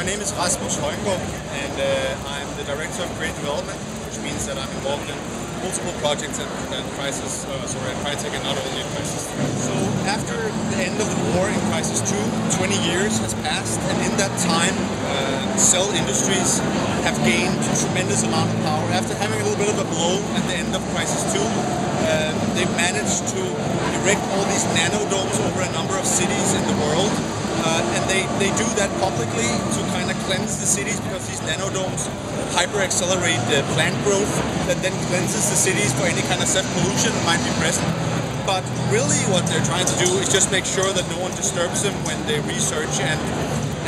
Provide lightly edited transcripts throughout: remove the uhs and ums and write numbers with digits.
name is Rasmus Hojengaard, and I'm the Director of Creative Development, which means that I'm involved in multiple projects at Crysis, at Crytek, and not only at Crysis. So after the end of the war in Crysis 2, 20 years has passed, and in that time, Cell Industries have gained a tremendous amount of power. After having a little bit of a blow at the end of Crysis 2, they've managed to erect all these nanodomes over a number of cities in the world. And they do that publicly to kind of cleanse the cities, because these nanodomes hyper-accelerate plant growth that then cleanses the cities for any kind of pollution that might be present. But really what they're trying to do is just make sure that no one disturbs them when they research and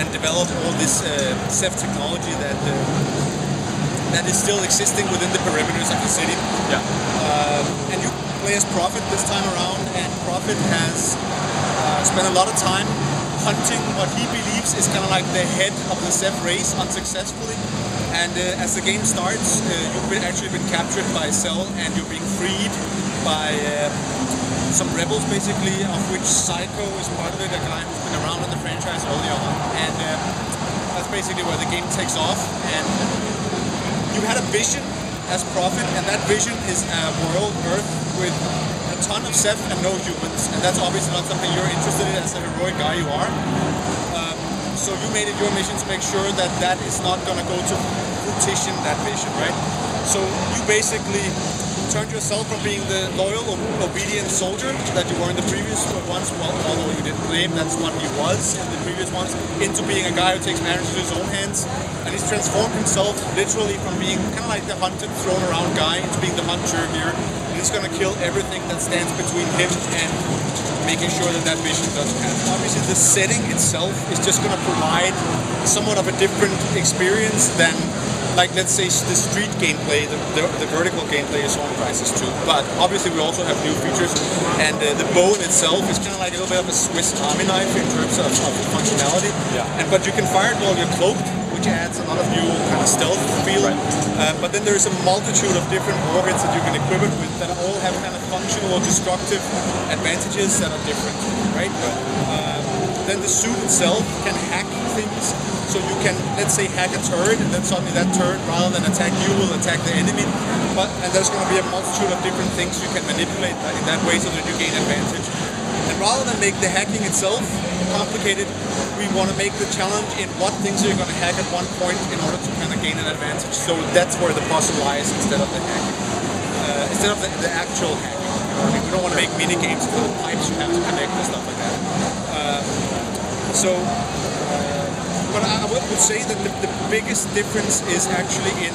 develop all this CEF technology that is still existing within the perimeters of the city. Yeah. And you play as Prophet this time around, and Prophet has spent a lot of time hunting what he believes is kind of like the head of the CEF race unsuccessfully. And as the game starts, you've actually been captured by Cell, and you're being freed by some rebels, basically, of which Psycho is part of it, a guy who's been around in the franchise early on. And that's basically where the game takes off. And you had a vision as Prophet, and that vision is a world, Earth, with a ton of CEF and no humans, and that's obviously not something you're interested in as a heroic guy you are. So you made it your mission to make sure that that is not going to go to fruition, that vision, right? So you basically turned yourself from being the loyal, obedient soldier that you were in the previous ones, well, although you didn't claim that's what he was in the previous ones, into being a guy who takes matters into his own hands. And he's transformed himself literally from being kind of like the hunted, thrown around guy into being the hunter here. And he's going to kill everything that stands between him and making sure that that vision doesn't happen. Obviously the setting itself is just going to provide somewhat of a different experience than, like, let's say, the street gameplay, the vertical gameplay is on Crysis 2. But obviously we also have new features, and the bow in itself is kind of like a little bit of a Swiss Army knife in terms of functionality. Yeah. But you can fire it while you're cloaked, which adds a lot of new kind of stealth feel. Right. But then there's a multitude of different warheads that you can equip it with that all have kind of functional or destructive advantages that are different, right? Then the suit itself can hack things. So you can, let's say, hack a turret, and then suddenly that turret, rather than attack you, will attack the enemy. And there's going to be a multitude of different things you can manipulate in that way so that you gain advantage. And rather than make the hacking itself complicated, we want to make the challenge in what things are you going to hack at one point in order to kind of gain an advantage. So that's where the puzzle lies instead of the hacking. Instead of the actual hacking. We don't want to make mini games for the pipes you have to connect and stuff like that. But I would say that the biggest difference is actually in,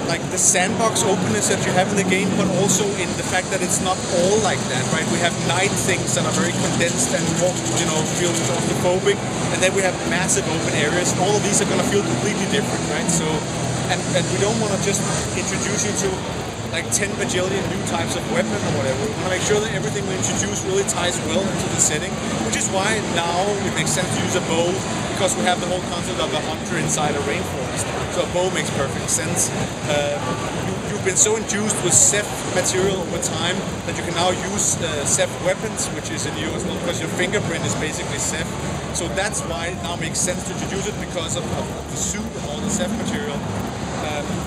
like, the sandbox openness that you have in the game, but also in the fact that it's not all like that, right? We have night things that are very condensed and more, feel claustrophobic, and then we have massive open areas. All of these are going to feel completely different, right? So, and we don't want to just introduce you to like 10 bajillion new types of weapon or whatever. We want to make sure that everything we introduce really ties well into the setting, which is why now it makes sense to use a bow, because we have the whole concept of a hunter inside a rainforest. So a bow makes perfect sense. You've been so infused with CEF material over time that you can now use CEF weapons, which is new as well, because your fingerprint is basically CEF. So that's why it now makes sense to introduce it, because of the suit and all the CEF material.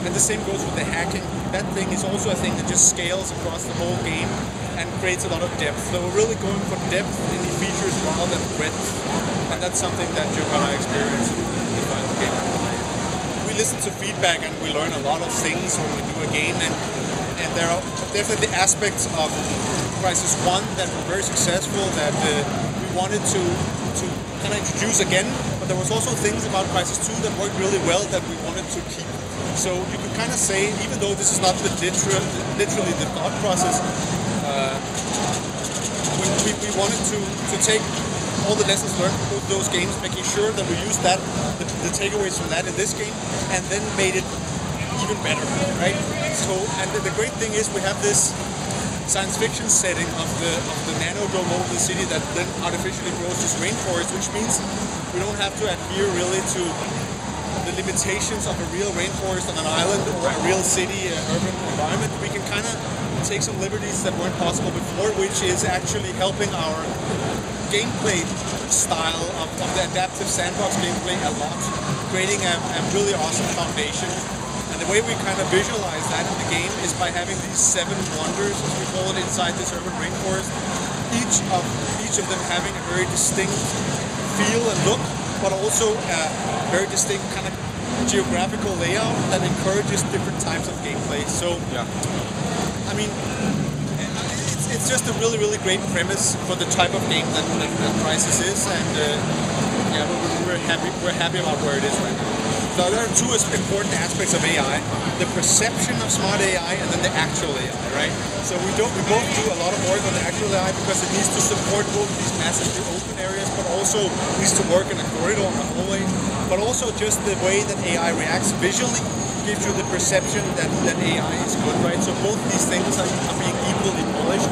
And the same goes with the hacking. That thing is also a thing that just scales across the whole game and creates a lot of depth. So we're really going for depth in the features rather than breadth. And that's something that you're going to experience in the final game. We listen to feedback and we learn a lot of things when we do a game. And there are definitely aspects of Crysis 1 that were very successful that we wanted to kind of introduce again. But there was also things about Crysis 2 that worked really well that we wanted to keep. So you could kind of say, even though this is not literally the thought process, we wanted to take all the lessons learned from both those games, making sure that we used that, the takeaways from that in this game, and then made it even better, right? So, and the great thing is we have this science fiction setting of the nanodome over the city that then artificially grows this rainforest, which means we don't have to adhere really to the limitations of a real rainforest on an island or a real city, urban environment. We can kind of take some liberties that weren't possible before, which is actually helping our gameplay style of the adaptive sandbox gameplay a lot, creating a really awesome foundation. And the way we kind of visualize that in the game is by having these 7 wonders, as we call it, inside this urban rainforest. Each of them having a very distinct feel and look, but also a very distinct kind of geographical layout that encourages different types of gameplay. So, yeah, I mean, it's just a really, really great premise for the type of game that Crysis is, and yeah, we're happy about where it is right now. So there are 2 important aspects of AI: the perception of smart AI and then the actual AI, right? So we both do a lot of work on the actual AI because it needs to support both these massively open areas, but also needs to work in a corridor in a hallway. But also just the way that AI reacts visually gives you the perception that AI is good, right? So both these things are being equally polished,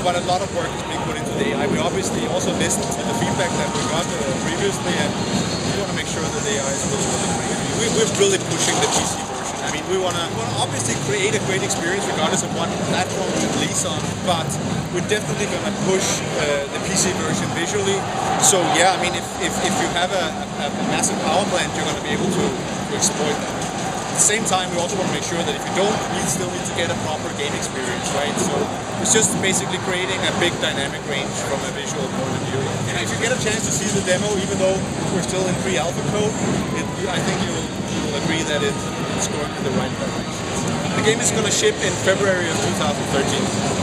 but a lot of work is being put into the AI. We obviously also listened to the feedback that we got previously, and we want to make sure that the AI is really, really great. We're really pushing the PC version. I mean, we want to obviously create a great experience regardless of what platform we release on, but we're definitely going to push the PC version visually. So yeah, I mean, if you have a massive power plant, you're going to be able to exploit that. At the same time, we also want to make sure that if you don't, you still need to get a proper game experience, right? So it's just basically creating a big dynamic range from a visual point of view. And if you get a chance to see the demo, even though we're still in pre-alpha code, I think you will agree that it's going in the right direction. The game is going to ship in February of 2013.